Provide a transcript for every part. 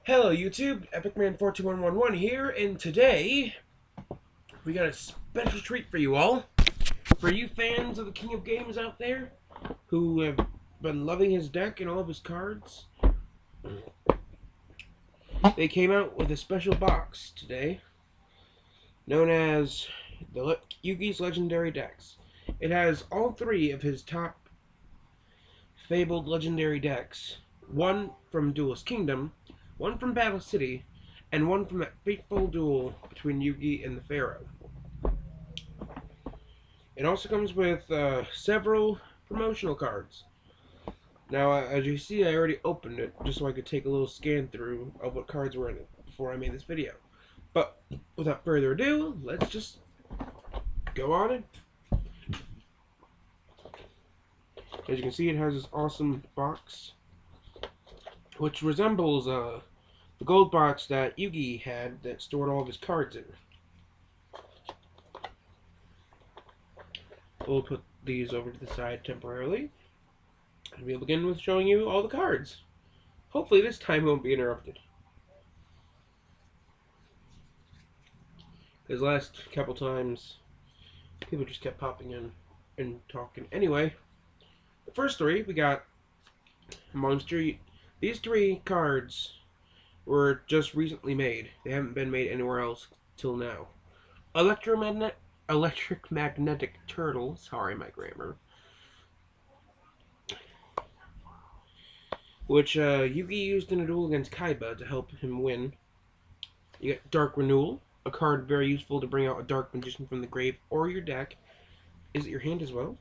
Hello YouTube, EpicMan42111 here, and today we got a special treat for you all. For you fans of the King of Games out there who have been loving his deck and all of his cards, they came out with a special box today known as the Yugi's Legendary Decks. It has all three of his top fabled legendary decks, one from Duelist Kingdom, one from Battle City, and one from that fateful duel between Yugi and the Pharaoh. It also comes with several promotional cards. Now, as you see, I already opened it just so I could take a little scan through of what cards were in it before I made this video. But without further ado, let's just go on it. As you can see, it has this awesome box, which resembles the gold box that Yugi had that stored all of his cards in. We'll put these over to the side temporarily, and we'll begin with showing you all the cards. Hopefully this time won't be interrupted. Because last couple times, people just kept popping in and talking. Anyway, the first three, we got Monster. These three cards were just recently made. They haven't been made anywhere else till now. Electric Magnetic Turtle. Sorry, my grammar. Which Yugi used in a duel against Kaiba to help him win. You got Dark Renewal, a card very useful to bring out a Dark Magician from the grave or your deck. Is it your hand as well?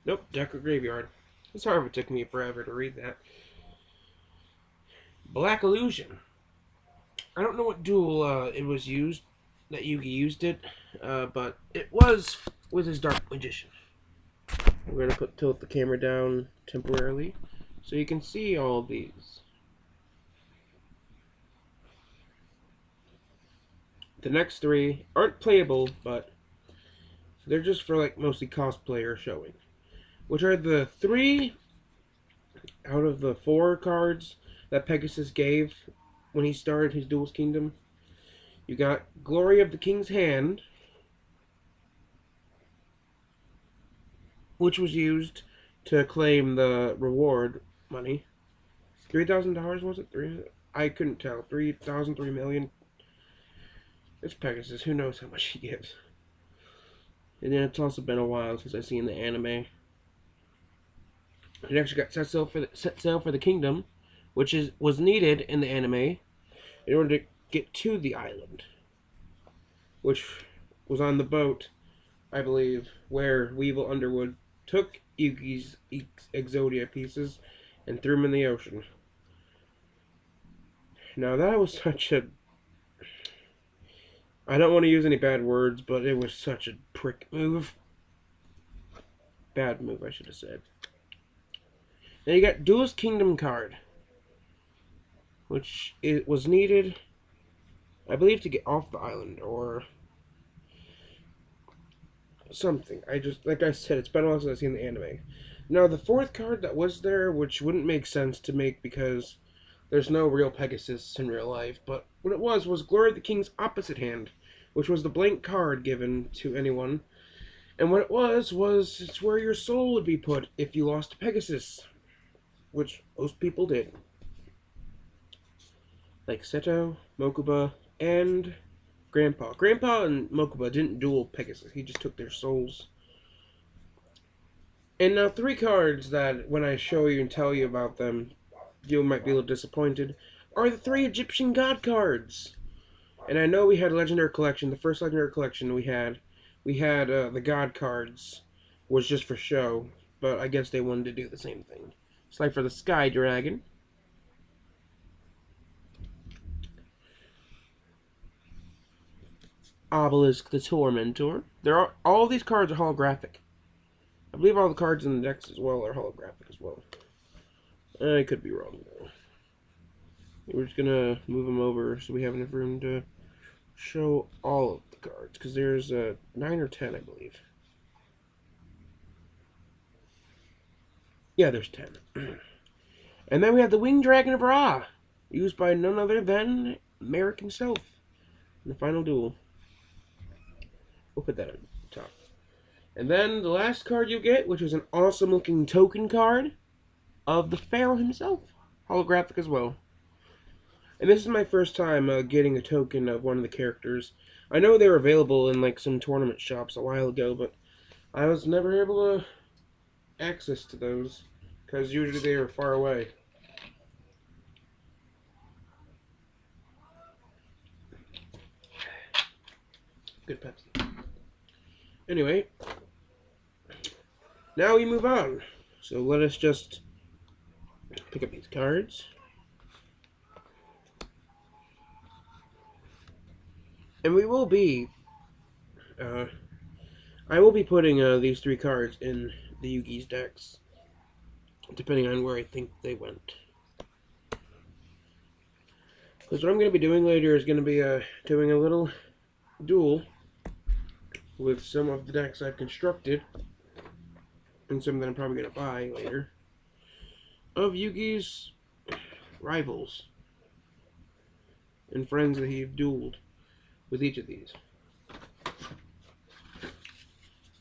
Nope, deck or graveyard. Sorry if it took me forever to read that. Black Illusion. I don't know what duel it was used, that Yugi used it, but it was with his Dark Magician. We're going to tilt the camera down temporarily so you can see all of these. The next three aren't playable, but they're just for like mostly cosplayer showing. Which are the three out of the four cards that Pegasus gave when he started his Duelist Kingdom. You got Glory of the King's Hand, which was used to claim the reward money. $3,000 was it? I couldn't tell. 3,000, 3 million. It's Pegasus. Who knows how much he gives? And then it's also been a while since I've seen the anime. It actually got set sail for the kingdom, which was needed in the anime in order to get to the island, which was on the boat, I believe, where Weevil Underwood took Yugi's Exodia pieces and threw them in the ocean. Now that was such a... I don't want to use any bad words, but it was such a prick move. Bad move, I should have said. Then you got Duelist Kingdom card, which it was needed, I believe, to get off the island or something. Like I said, it's been a while since I've seen the anime. Now, the fourth card that was there, which wouldn't make sense to make because there's no real Pegasus in real life, but what it was Glory of the King's Opposite Hand, which was the blank card given to anyone. And what it was it's where your soul would be put if you lost to Pegasus, which most people did. Like Seto, Mokuba, and Grandpa. Grandpa and Mokuba didn't duel Pegasus. He just took their souls. And now three cards that, when I show you and tell you about them, you might be a little disappointed, are the three Egyptian God cards. And I know we had a Legendary Collection. The first Legendary Collection we had the God cards was just for show, but I guess they wanted to do the same thing. It's like for the Sky Dragon. Obelisk the Tormentor. All these cards are holographic. I believe all the cards in the decks as well are holographic as well. I could be wrong though. We're just gonna move them over so we have enough room to show all of the cards, because there's 9 or 10, I believe. Yeah, there's 10. And then we have the Winged Dragon of Ra, used by none other than Merrick himself in the final duel. We'll put that on top. And then the last card you get, which is an awesome looking token card of the Pharaoh himself, holographic as well. And this is my first time getting a token of one of the characters. I know they were available in like some tournament shops a while ago, but I was never able to access to those because usually they are far away. Good Pepsi. Anyway, now we move on. So let us just pick up these cards. And we will be, I will be putting these 3 cards in the Yugi's decks, depending on where I think they went. Because what I'm going to be doing later is going to be doing a little duel with some of the decks I've constructed, and some that I'm probably going to buy later, of Yugi's rivals and friends that he's dueled with each of these.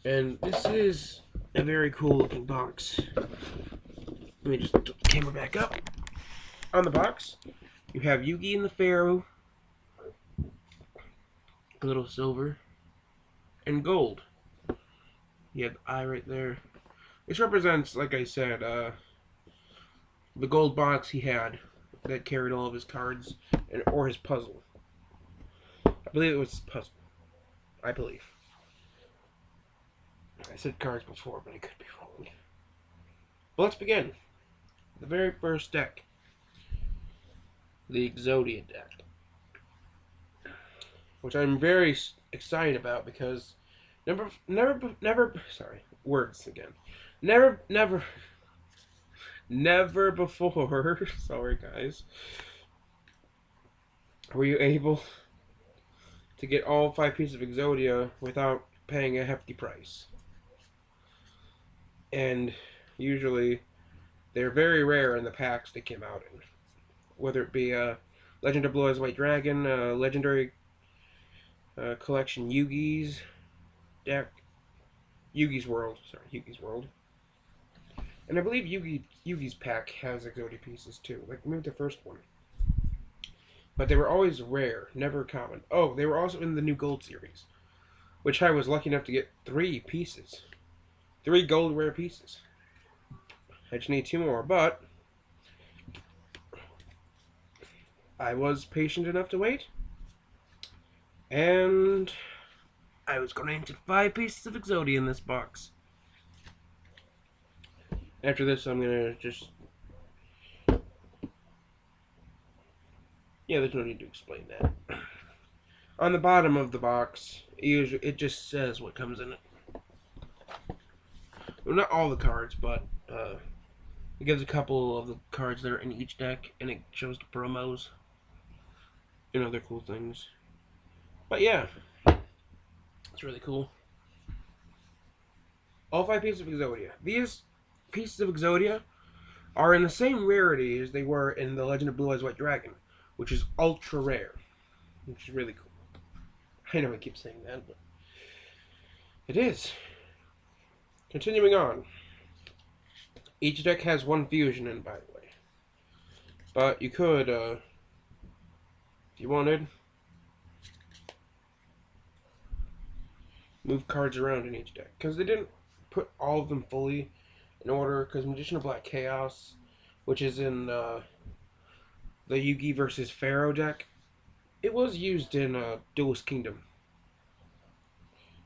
And this is a very cool looking box. Let me just put the camera back up. On the box, you have Yugi and the Pharaoh, a little silver, and gold. You have the eye right there. This represents, like I said, the gold box he had that carried all of his cards or his puzzle. I believe it was his puzzle. I believe. I said cards before, but I could be wrong. But let's begin. The very first deck. The Exodia deck. Which I'm very excited about because never before, sorry guys, were you able to get all 5 pieces of Exodia without paying a hefty price. And usually they're very rare in the packs they came out in. Whether it be Legend of Blue Eyes White Dragon, Legendary Collection Yugi's deck, Yugi's World. And I believe Yugi's pack has Exodia pieces too, like maybe the first one. But they were always rare, never common. Oh, they were also in the new Gold series, which I was lucky enough to get 3 pieces. 3 gold rare pieces. I just need 2 more, but I was patient enough to wait. And I was going to enter 5 pieces of Exodia in this box. After this, I'm going to just... Yeah, there's no need to explain that. On the bottom of the box, it just says what comes in it. Well, not all the cards, but it gives a couple of the cards that are in each deck, and it shows the promos and other cool things. But yeah, it's really cool. All 5 pieces of Exodia. These pieces of Exodia are in the same rarity as they were in the Legend of Blue Eyes White Dragon, which is ultra rare, which is really cool. I know I keep saying that, but it is. Continuing on. Each deck has 1 fusion in, by the way. But you could, if you wanted, move cards around in each deck. Because they didn't put all of them fully in order, because Magician of Black Chaos, which is in the Yugi versus Pharaoh deck, it was used in Duelist Kingdom.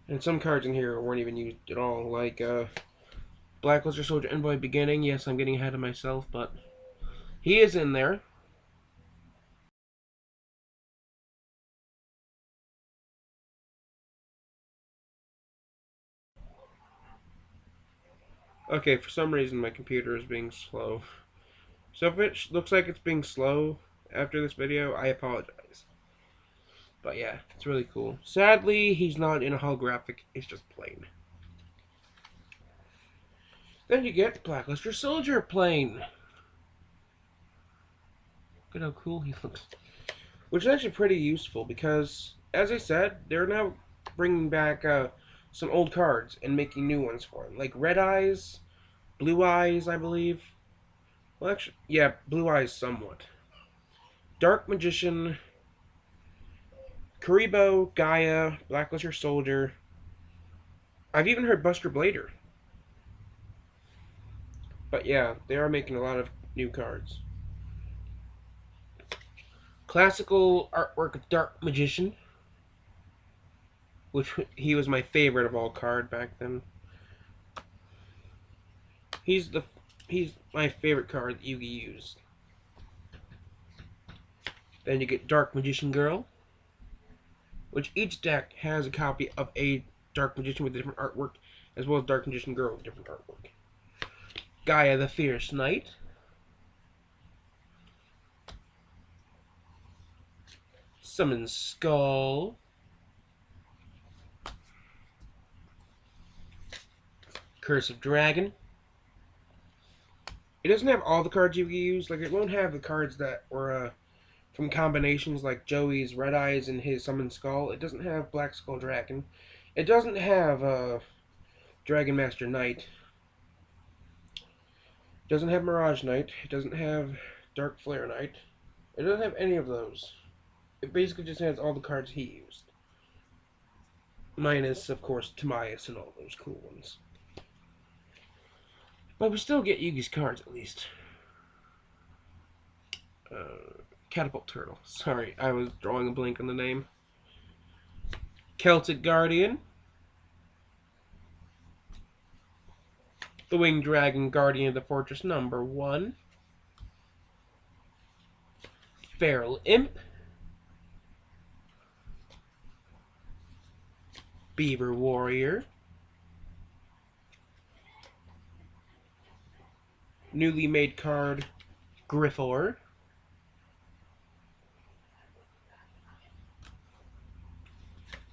And some cards in here weren't even used at all, like Black Luster Soldier Envoy Beginning. Yes, I'm getting ahead of myself, but he is in there. Okay, for some reason my computer is being slow. So if it looks like it's being slow after this video, I apologize. But yeah, it's really cool. Sadly, he's not in a holographic, it's just plain. Then you get Blackluster Soldier plain. Look at how cool he looks. Which is actually pretty useful because, as I said, they're now bringing back some old cards and making new ones for him. Like Red Eyes, Blue Eyes, I believe. Well, actually, yeah, Blue Eyes somewhat. Dark Magician, Kuriboh, Gaia, Blackluster Soldier. I've even heard Buster Blader. But yeah, they are making a lot of new cards. Classical artwork of Dark Magician, which he was my favorite of all card back then. He's my favorite card that Yu-Gi used. Then you get Dark Magician Girl, which each deck has a copy of a Dark Magician with a different artwork, as well as Dark Magician Girl with a different artwork. Gaia the Fierce Knight. Summon Skull. Curse of Dragon. It doesn't have all the cards you can use. Like, it won't have the cards that were from combinations like Joey's Red Eyes and his Summon Skull. It doesn't have Black Skull Dragon. It doesn't have Dragon Master Knight. It doesn't have Mirage Knight. It doesn't have Dark Flare Knight. It doesn't have any of those. It basically just has all the cards he used. Minus, of course, Timaeus and all those cool ones. But we still get Yugi's cards, at least. Catapult Turtle. Sorry, I was drawing a blank on the name. Celtic Guardian. The Winged Dragon, Guardian of the Fortress #1. Feral Imp. Beaver Warrior. Newly made card, Griffor.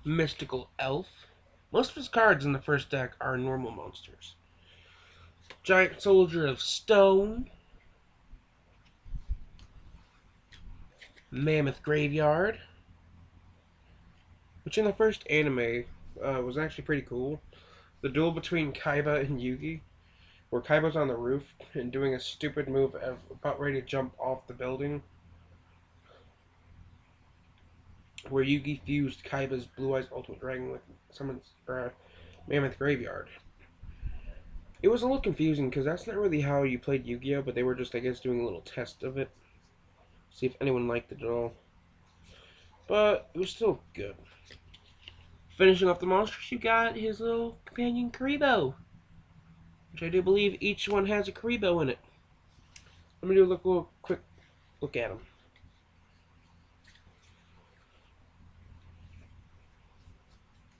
Mystical Elf. Most of his cards in the first deck are normal monsters. Giant Soldier of Stone. Mammoth Graveyard. Which in the first anime was actually pretty cool. The duel between Kaiba and Yugi, where Kaiba's on the roof and doing a stupid move of about ready to jump off the building, where Yugi fused Kaiba's Blue Eyes Ultimate Dragon with someone's Mammoth Graveyard. It was a little confusing because that's not really how you played Yu-Gi-Oh, but they were just, I guess, doing a little test of it, see if anyone liked it at all. But it was still good. Finishing off the monsters, you got his little companion Kuriboh, which I do believe each one has a Kuriboh in it. Let me do a little quick look at them.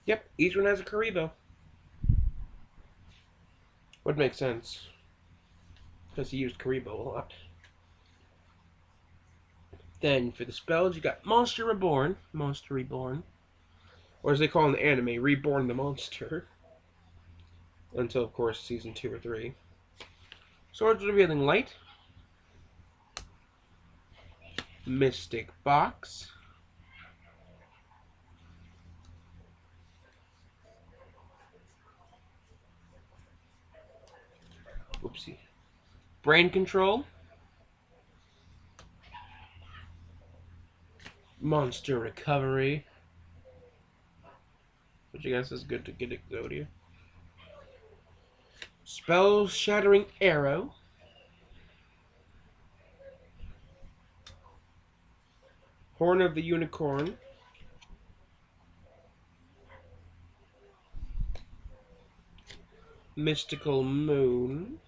Yep, each one has a Kuriboh. Would make sense, because he used Kuriboh a lot. Then for the spells, you got Monster Reborn, or as they call in the anime, Reborn the Monster. Until, of course, season 2 or 3. Swords Revealing Light. Mystic Box. Oopsie. Brain Control. Monster Recovery. Which I guess is good to get Exodia. Spell Shattering Arrow. Horn of the Unicorn. Mystical Moon.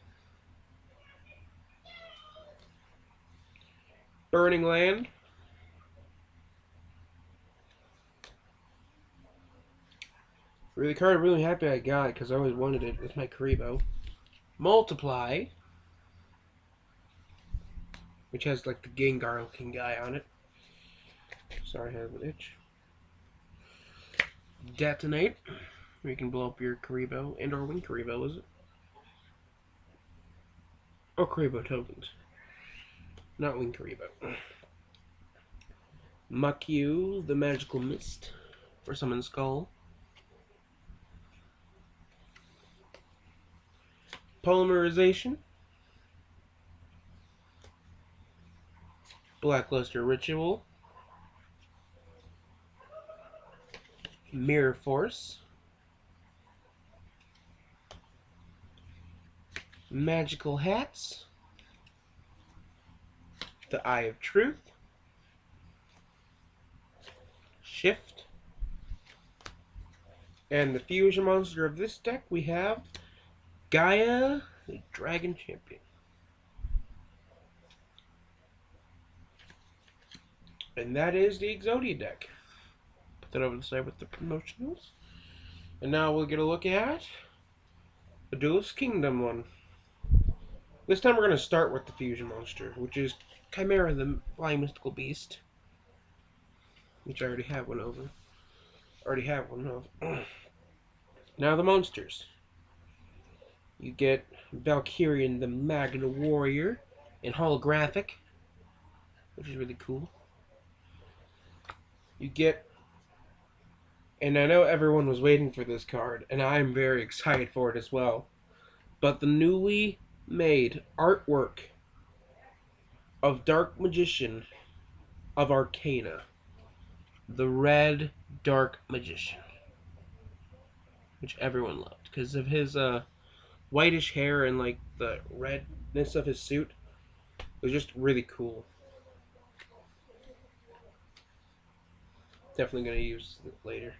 Burning Land. The card I'm really happy I got because I always wanted it with my Kuriboh. Multiply. which has like the Gengar looking guy on it. Sorry, I have an itch. Detonate, where you can blow up your Karibo and or Win Karibo, is it? Or Karibo tokens. Not Win Karibo. Muckyu, the Magical Mist, for Summon Skull. Polymerization. Blackluster Ritual. Mirror Force. Magical Hats. The Eye of Truth. Shift. And the fusion monster of this deck, we have Gaia, the Dragon Champion. And that is the Exodia deck. Put that over the side with the promotionals. And now we'll get a look at the Duelist Kingdom one. This time we're going to start with the fusion monster, which is Chimera, the Flying Mystical Beast. Which I already have one of. Now the monsters. You get Valkyrian, the Magna Warrior, in holographic, which is really cool. You get, and I know everyone was waiting for this card, and I'm very excited for it as well, but the newly made artwork of Dark Magician of Arcana. The Red Dark Magician. Which everyone loved, because of his whitish hair and like the redness of his suit. It was just really cool. Definitely going to use it later.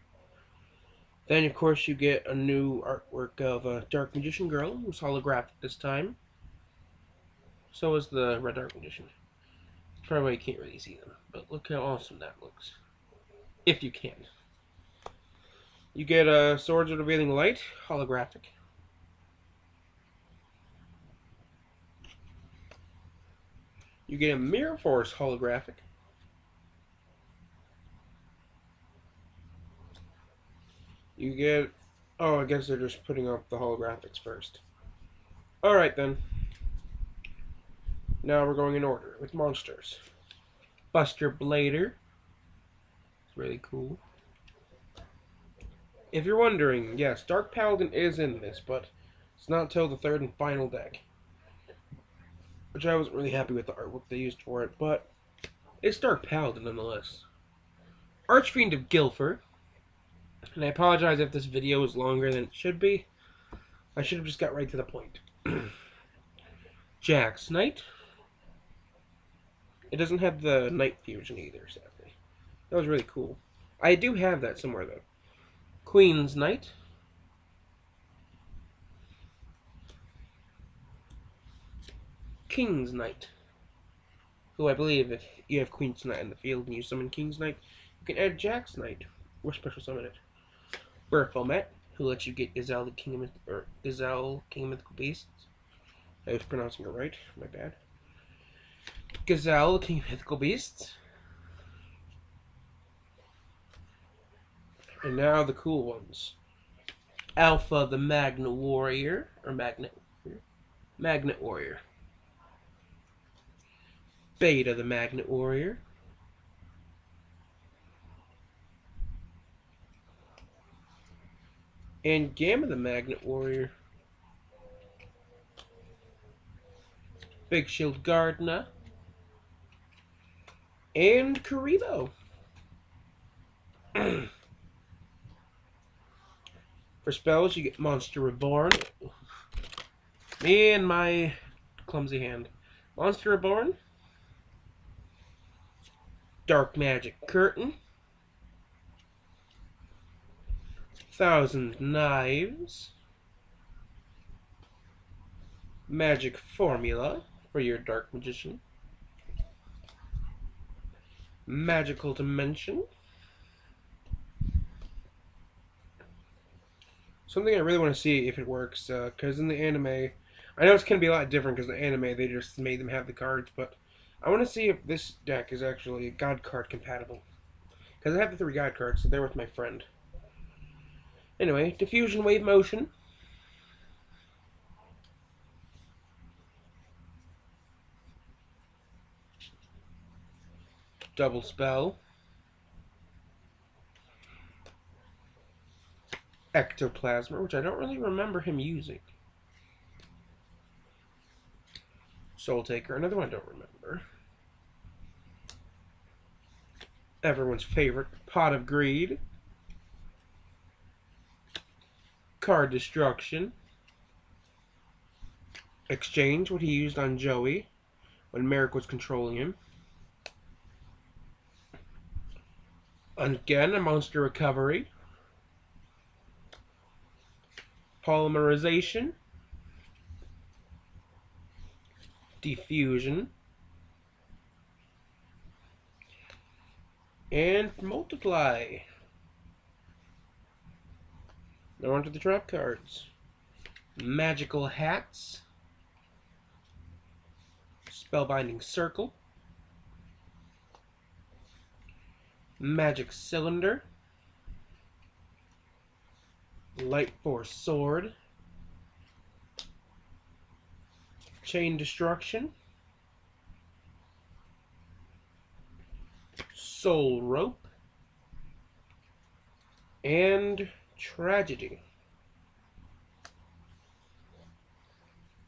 Then, of course, you get a new artwork of a Dark Magician girl, who's holographic this time. So is the Red Dark Magician. Probably you can't really see them, but look how awesome that looks. If you can. You get a Swords of Revealing Light, holographic. You get a Mirror Force, holographic. You get... Oh, I guess they're just putting up the holographics first. Alright then. Now we're going in order with monsters. Buster Blader. It's really cool. If you're wondering, yes, Dark Paladin is in this, but it's not until the third and final deck. Which I wasn't really happy with the artwork they used for it, but it's Dark Paladin nonetheless. Archfiend of Gilfer. And I apologize if this video is longer than it should be. I should have just got right to the point. Jax Knight. It doesn't have the Night Fusion either, sadly. That was really cool. I do have that somewhere, though. Queen's Knight. King's Knight. Who I believe if you have Queen's Knight in the field and you summon King's Knight, you can add Jax Knight, or special summon it. Berfomet, who lets you get Gazelle, the King of Gazelle, King of Mythical Beasts. I was pronouncing it right, my bad. Gazelle, King of Mythical Beasts. And now the cool ones. Alpha, the Magna Warrior, or Magnet Warrior. Beta, the Magnet Warrior. And Gamma, the Magnet Warrior. Big Shield Gardna. And Karibo. For spells, you get Monster Reborn. Me and my clumsy hand. Monster Reborn. Dark Magic Curtain. Thousand Knives. Magic Formula for your Dark Magician. Magical Dimension. Something I really want to see if it works, because in the anime, I know it's going to be a lot different because the anime, they just made them have the cards, but I want to see if this deck is actually God card compatible. Because I have the 3 God cards, so they're with my friend. Anyway, Diffusion Wave Motion. Double Spell. Ectoplasma, which I don't really remember him using. Soul Taker, another one I don't remember. Everyone's favorite, Pot of Greed. Card Destruction. Exchange, what he used on Joey when Merrick was controlling him. Again, a Monster Recovery. Polymerization. Diffusion. And Multiply. Now onto the trap cards. Magical Hats. Spellbinding Circle. Magic Cylinder. Light Force Sword. Chain Destruction. Soul Rope. And Tragedy.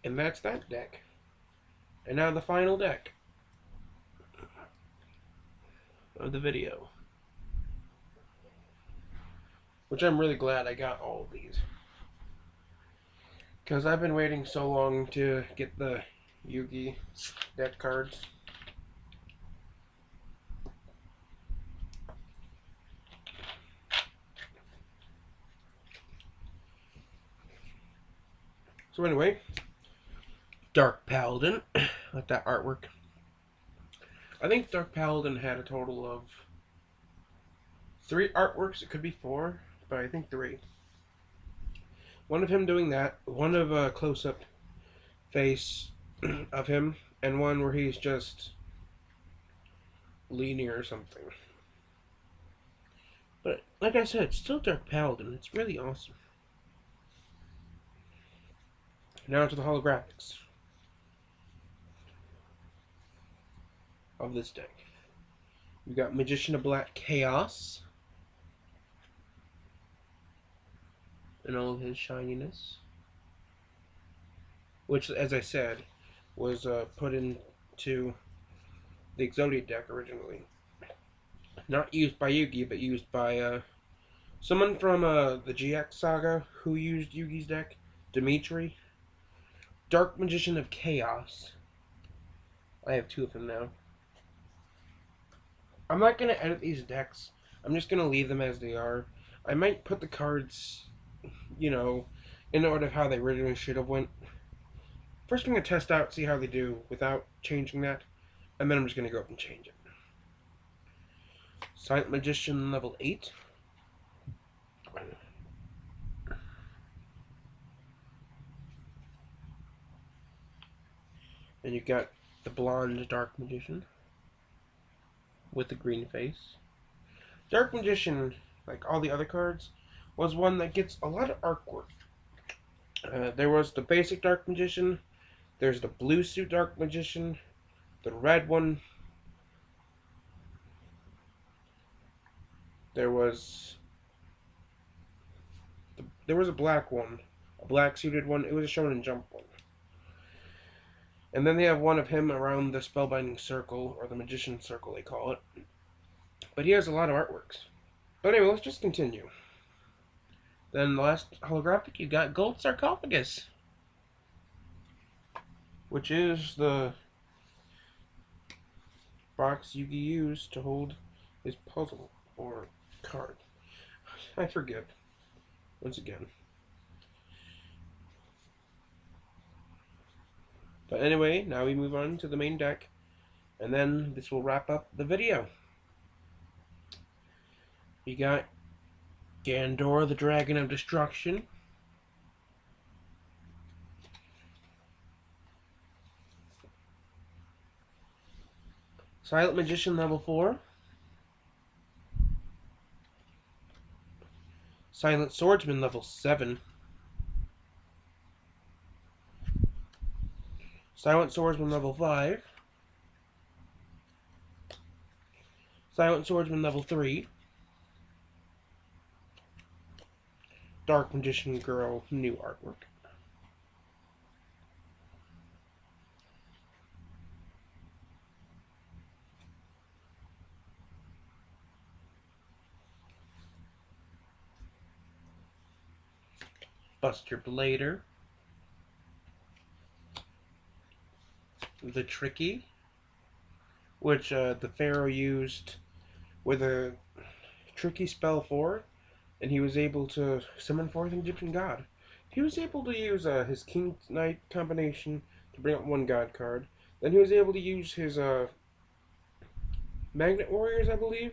And that's that deck. And now the final deck of the video. Which I'm really glad I got all of these. Because I've been waiting so long to get the Yugi deck cards. So anyway, Dark Paladin, like that artwork. I think Dark Paladin had a total of 3 artworks. It could be 4, but I think 3. One of him doing that, one of a close-up face of him, and one where he's just leaning or something. But like I said, it's still Dark Paladin. It's really awesome. Now to the holographics of this deck. We got Magician of Black Chaos and all of his shininess, which, as I said, was put into the Exodia deck originally. Not used by Yugi, but used by someone from the GX saga who used Yugi's deck, Dimitri. Dark Magician of Chaos. I have 2 of them now. I'm not going to edit these decks. I'm just going to leave them as they are. I might put the cards, you know, in the order of how they originally should have went. First I'm going to test out, see how they do without changing that. And then I'm just going to go up and change it. Silent Magician level 8. And you got the blonde Dark Magician with the green face. Dark Magician, like all the other cards, was one that gets a lot of artwork. There was the basic Dark Magician, there's the blue suit Dark Magician, the red one, there was a black one, a black suited one. It was a Shonen Jump one. And then they have one of him around the Spellbinding Circle, or the Magician Circle they call it. But he has a lot of artworks. But anyway, let's just continue. Then the last holographic, you got Gold Sarcophagus, which is the box Yugi used to hold his puzzle or card. I forget. Once again. But anyway, now we move on to the main deck, and then this will wrap up the video. You got Gandor, the Dragon of Destruction. Silent Magician level 4. Silent Swordsman level 7. Silent Swordsman level 5. Silent Swordsman level 3. Dark Magician Girl new artwork. Buster Blader. The Tricky, which the Pharaoh used with a tricky spell for, and he was able to summon forth an Egyptian god. He was able to use his King Knight combination to bring out one god card. Then he was able to use his Magnet Warriors, I believe,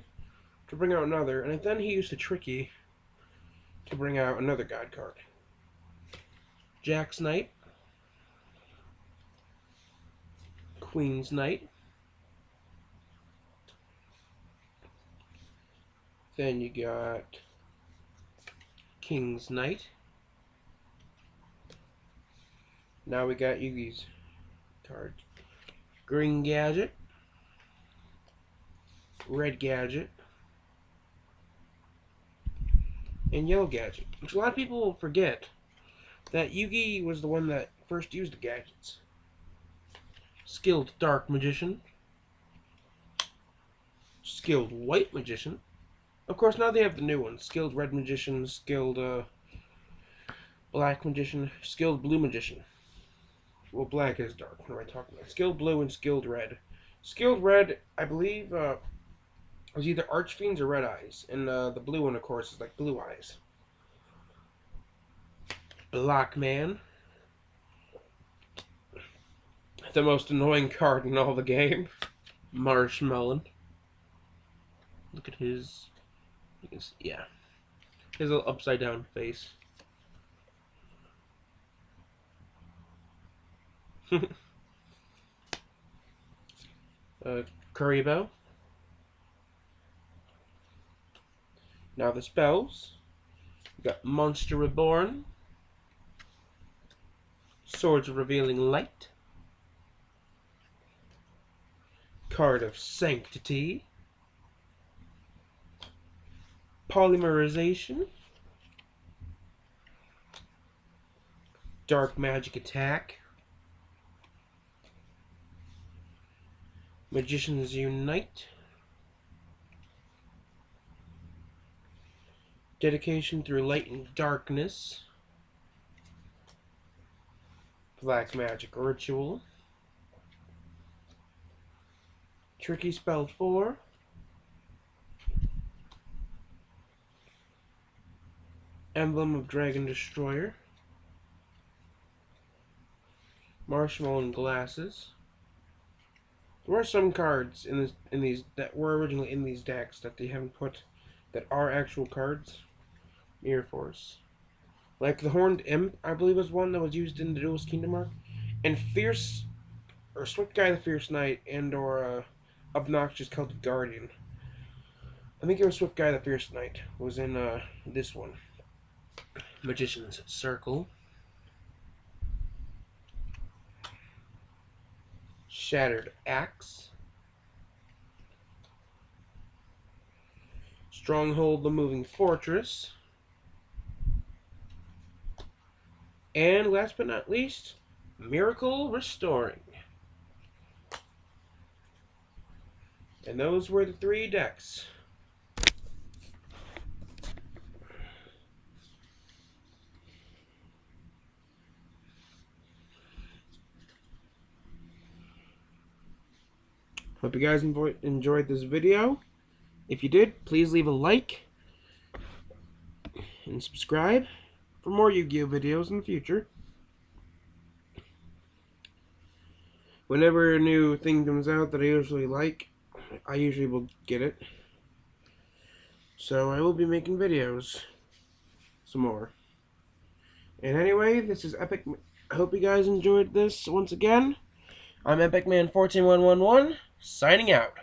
to bring out another, and then he used the Tricky to bring out another god card. Jack's Knight, Queen's Knight. Then you got King's Knight. Now we got Yugi's cards. Green Gadget, Red Gadget, and Yellow Gadget. Which a lot of people forget that Yugi was the one that first used the gadgets. Skilled Dark Magician, Skilled White Magician. Of course, now they have the new ones. Skilled Red Magician, Skilled Black Magician, Skilled Blue Magician. Well, black is dark. What am I talking about? Skilled Blue and Skilled Red. Skilled Red, I believe, was either Archfiends or Red Eyes. And the blue one, of course, is like Blue Eyes. Blockman. The most annoying card in all the game. Marshmallow. Look at his... yeah. His little upside down face. Kuriboh. Now the spells. We got Monster Reborn. Swords of Revealing Light. Card of Sanctity. Polymerization. Dark Magic Attack. Magicians Unite. Dedication Through Light and Darkness. Black Magic Ritual. Tricky Spell 4. Emblem of Dragon Destroyer. Marshmallow and Glasses. There are some cards in these that were originally in these decks that they haven't put that are actual cards. Mirror Force. Like the Horned Imp, I believe, was one that was used in the Duelist Kingdom Arc. And Fierce, or Swift Guy the Fierce Knight, and or Obnoxious Celtic Guardian. I think it was Swift Guy the Fierce Knight was in this one. Magician's Circle. Shattered Axe. Stronghold the Moving Fortress. And last but not least, Miracle Restoring. And those were the 3 decks. Hope you guys enjoyed this video. If you did, please leave a like and subscribe for more Yu-Gi-Oh videos in the future. Whenever a new thing comes out that I usually like, I usually will get it. So I will be making videos some more. And anyway, this is Epic. I hope you guys enjoyed this once again. I'm Epic Man 14111. signing out.